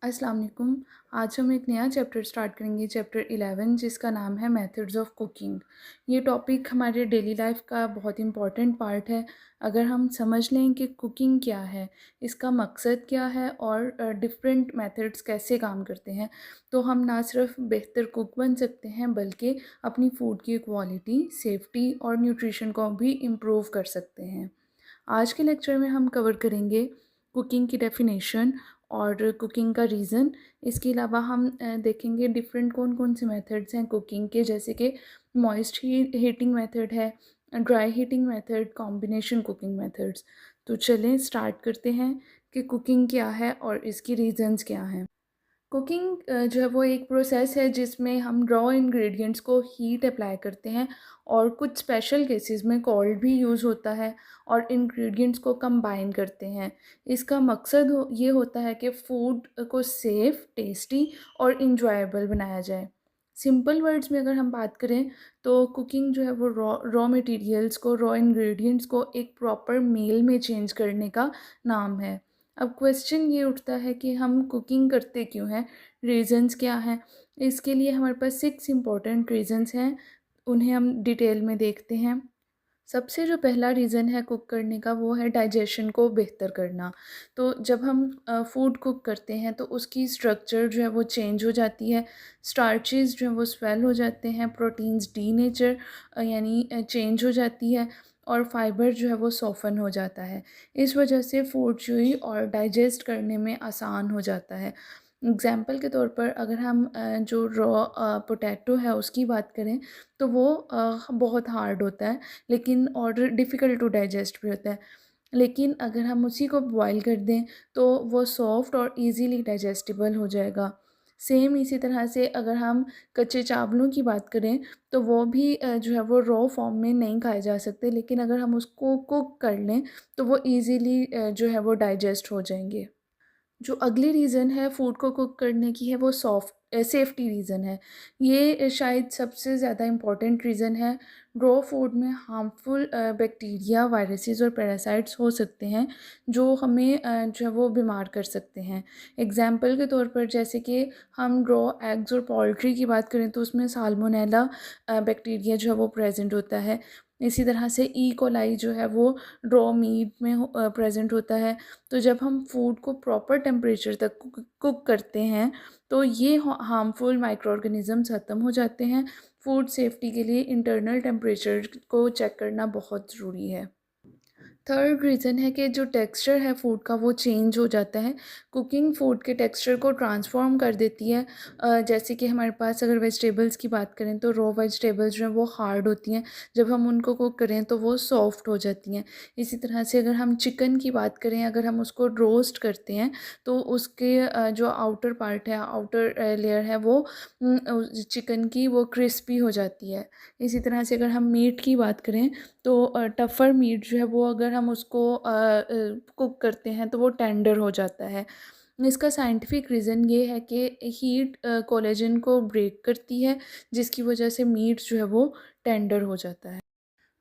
अस्सलाम वालेकुम। आज हम एक नया चैप्टर स्टार्ट करेंगे, चैप्टर 11, जिसका नाम है मेथड्स ऑफ कुकिंग। ये टॉपिक हमारे डेली लाइफ का बहुत इंपॉर्टेंट पार्ट है। अगर हम समझ लें कि कुकिंग क्या है, इसका मकसद क्या है और डिफरेंट मेथड्स कैसे काम करते हैं, तो हम ना सिर्फ बेहतर कुक बन सकते हैं बल्कि अपनी फ़ूड की क्वालिटी, सेफ्टी और न्यूट्रिशन को भी इम्प्रूव कर सकते हैं। आज के लेक्चर में हम कवर करेंगे कुकिंग की डेफिनेशन और कुकिंग का रीज़न। इसके अलावा हम देखेंगे डिफरेंट कौन कौन से मेथड्स हैं कुकिंग के, जैसे कि मॉइस्ट हीटिंग मेथड है, dry heating method, combination cooking methods. तो चलें स्टार्ट करते हैं कि कुकिंग क्या है और इसकी रीज़न्स क्या हैं। कुकिंग जो है वो एक प्रोसेस है जिसमें हम रॉ इंग्रेडिएंट्स को हीट अप्लाई करते हैं और कुछ स्पेशल केसेस में कोल्ड भी यूज़ होता है और इंग्रेडिएंट्स को कंबाइन करते हैं। इसका मकसद ये होता है कि फ़ूड को सेफ़, टेस्टी और इंजॉयबल बनाया जाए। सिंपल वर्ड्स में अगर हम बात करें तो कुकिंग जो है वो रॉ रॉ मटेरियल्स को, रॉ इंग्रेडिएंट्स को एक प्रॉपर मील में चेंज करने का नाम है। अब क्वेश्चन ये उठता है कि हम कुकिंग करते क्यों हैं, रीज़न्स क्या हैं। इसके लिए हमारे पास 6 इम्पॉर्टेंट रीज़न्स हैं, उन्हें हम डिटेल में देखते हैं। सबसे जो पहला रीज़न है कुक करने का, वो है डाइजेशन को बेहतर करना। तो जब हम फूड कुक करते हैं तो उसकी स्ट्रक्चर जो है वो चेंज हो जाती है, स्टार्चेस जो है वो स्वेल हो जाते हैं, प्रोटीन्स डीनेचर यानी चेंज हो जाती है और फाइबर जो है वो सॉफ़न हो जाता है। इस वजह से फूड चूई और डाइजेस्ट करने में आसान हो जाता है। एग्ज़ाम्पल के तौर पर अगर हम जो रॉ पोटैटो है उसकी बात करें तो वो बहुत हार्ड होता है, लेकिन और डिफ़िकल्ट टू डाइजेस्ट भी होता है। लेकिन अगर हम उसी को बॉयल कर दें तो वो सॉफ्ट और इजीली डाइजेस्टिबल हो जाएगा। सेम इसी तरह से अगर हम कच्चे चावलों की बात करें तो वो भी जो है वो रॉ फॉर्म में नहीं खाए जा सकते, लेकिन अगर हम उसको कुक कर लें तो वो इजीली जो है वो डाइजेस्ट हो जाएंगे। जो अगली रीज़न है फूड को कुक करने की है, वो सेफ्टी रीज़न है। ये शायद सबसे ज़्यादा इम्पॉर्टेंट रीज़न है। रॉ फूड में हार्मफुल बैक्टीरिया, वायरसेस और पैरासाइट्स हो सकते हैं जो हमें जो है वो बीमार कर सकते हैं। एग्ज़ाम्पल के तौर पर जैसे कि हम रॉ एग्स और पोल्ट्री की बात करें तो उसमें साल्मोनेला बैक्टीरिया जो है वो प्रेज़ेंट होता है। इसी तरह से ई कोलाई जो है वो रॉ मीट में प्रेज़ेंट होता है। तो जब हम फूड को प्रॉपर टेम्परेचर तक कुक करते हैं तो ये हार्मफुल माइक्रो ऑर्गेनिज़म्स ख़त्म हो जाते हैं। फूड सेफ्टी के लिए इंटरनल टेम्परेचर को चेक करना बहुत ज़रूरी है। थर्ड रीज़न है कि जो टेक्सचर है फूड का वो चेंज हो जाता है। कुकिंग फूड के टेक्सचर को ट्रांसफॉर्म कर देती है। जैसे कि हमारे पास अगर वेजिटेबल्स की बात करें तो रॉ वेजिटेबल्स जो हैं वो हार्ड होती हैं, जब हम उनको कुक करें तो वो सॉफ्ट हो जाती हैं। इसी तरह से अगर हम चिकन की बात करें, अगर हम उसको रोस्ट करते हैं तो उसके जो आउटर पार्ट है, आउटर लेयर है वो चिकन की वो क्रिस्पी हो जाती है। इसी तरह से अगर हम मीट की बात करें तो टफ़र मीट जो है वो अगर हम उसको कुक करते हैं तो वो टेंडर हो जाता है। इसका साइंटिफिक रीज़न ये है कि हीट कोलेजन को ब्रेक करती है, जिसकी वजह से मीट जो है वो टेंडर हो जाता है।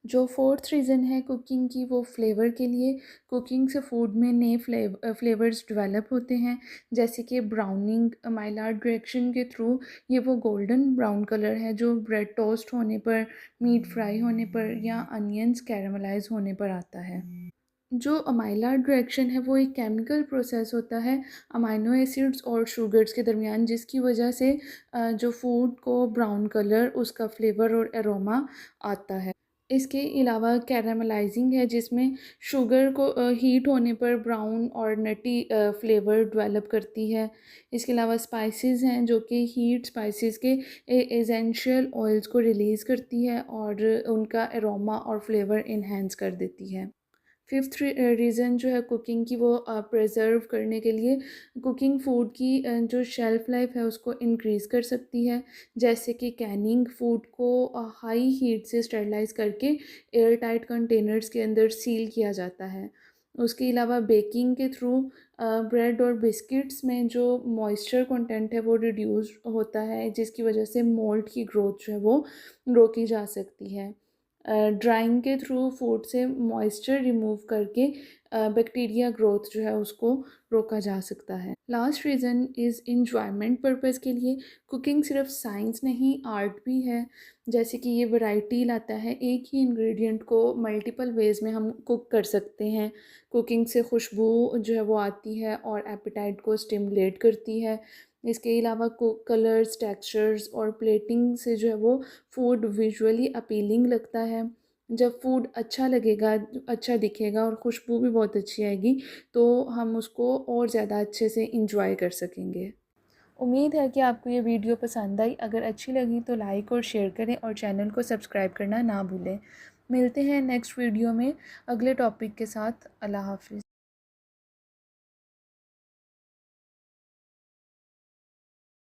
जो फोर्थ रीज़न है कुकिंग की, वो फ्लेवर के लिए। कुकिंग से फूड में नए फ्लेवर्स डेवलप होते हैं, जैसे कि ब्राउनिंग माइलार्ड रिएक्शन के थ्रू। ये वो गोल्डन ब्राउन कलर है जो ब्रेड टोस्ट होने पर, मीट फ्राई होने पर या अनियंस कैरामलाइज होने पर आता है। जो अमाइलार्ड रिएक्शन है वो एक केमिकल प्रोसेस होता है अमाइनो एसिड्स और शुगर्स के दरमियान, जिसकी वजह से जो फूड को ब्राउन कलर, उसका फ्लेवर और एरोमा आता है। इसके अलावा कैरामलाइजिंग है, जिसमें शुगर को हीट होने पर ब्राउन और नटी फ्लेवर डेवलप करती है। इसके अलावा स्पाइसेस हैं जो कि हीट स्पाइसेस के एसेंशियल ऑयल्स को रिलीज़ करती है और उनका एरोमा और फ्लेवर इन्हेंस कर देती है। फिफ्थ रीज़न जो है कुकिंग की, वो प्रिजर्व करने के लिए। कुकिंग फूड की जो शेल्फ़ लाइफ है उसको इंक्रीज़ कर सकती है, जैसे कि कैनिंग फूड को हाई हीट से स्टरलाइज़ करके एयर टाइट कंटेनर्स के अंदर सील किया जाता है। उसके अलावा बेकिंग के थ्रू ब्रेड और बिस्किट्स में जो मॉइस्चर कंटेंट है वो रिड्यूस होता है, जिसकी वजह से मोल्ड की ग्रोथ जो है वो रोकी जा सकती है। ड्राइंग के थ्रू फूड से मॉइस्चर रिमूव करके बैक्टीरिया ग्रोथ जो है उसको रोका जा सकता है। Last reason is enjoyment purpose के लिए। कुकिंग सिर्फ साइंस नहीं, आर्ट भी है। जैसे कि ये वैरायटी लाता है, एक ही इंग्रेडिएंट को मल्टीपल वेज़ में हम कुक कर सकते हैं। कुकिंग से खुशबू जो है वो आती है और एपेटाइट को स्टिमुलेट करती है। इसके अलावा कुक कलर्स, टेक्सचर्स और प्लेटिंग से जो है वो फूड विजुअली अपीलिंग लगता है। जब फूड अच्छा लगेगा, अच्छा दिखेगा और खुशबू भी बहुत अच्छी आएगी, तो हम उसको और ज़्यादा अच्छे से इंजॉय कर सकेंगे। उम्मीद है कि आपको ये वीडियो पसंद आई। अगर अच्छी लगी तो लाइक और शेयर करें और चैनल को सब्सक्राइब करना ना भूलें। मिलते हैं नेक्स्ट वीडियो में अगले टॉपिक के साथ। अल्लाह हाफ़िज़।